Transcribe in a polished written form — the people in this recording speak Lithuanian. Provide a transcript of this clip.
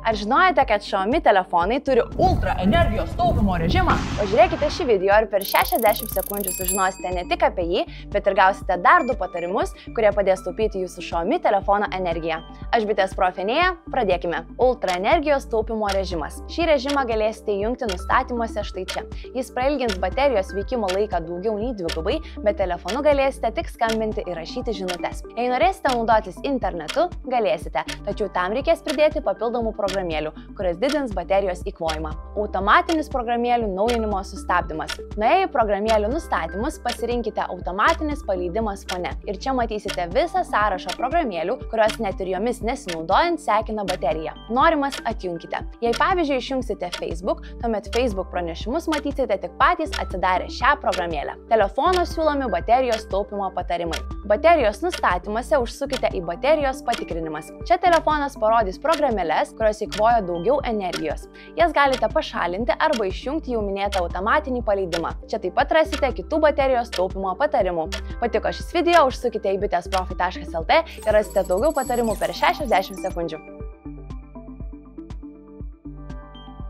Ar žinojate, kad Xiaomi telefonai turi ultra energijos taupymo režimą? Pažiūrėkite šį video ir per 60 sekundžių sužinosite ne tik apie jį, bet ir gausite dar 2 patarimus, kurie padės taupyti jūsų Xiaomi telefono energiją. Aš bitės profenėja, pradėkime. Ultra energijos taupymo režimas. Šį režimą galėsite įjungti nustatymuose štai čia. Jis prailgins baterijos veikimo laiką daugiau nei 2, bet telefonu galėsite tik skambinti ir rašyti žinutes. Jei norėsite naudotis internetu, galėsite, tačiau tam reikės pridėti papildomų programėlių, kurios didins baterijos įkvojimą. Automatinis programėlių naujinimo sustabdymas. Nuėję į programėlių nustatymus, pasirinkite automatinis paleidimas fone. Ir čia matysite visą sąrašą programėlių, kurios net ir jomis nesinaudojant sekina bateriją. Norimas atjunkite. Jei pavyzdžiui išjungsite Facebook, tuomet Facebook pranešimus matysite tik patys atsidarę šią programėlę. Telefono siūlomi baterijos taupymo patarimai. Baterijos nustatymuose užsukite į baterijos patikrinimas. Čia telefonas parodys programėles, kurios įkvoja daugiau energijos. Jas galite pašalinti arba išjungti jau minėtą automatinį paleidimą. Čia taip pat rasite kitų baterijos taupymo patarimų. Patiko šis video, užsukite į bitesprofi.lt ir rasite daugiau patarimų per 60 sekundžių.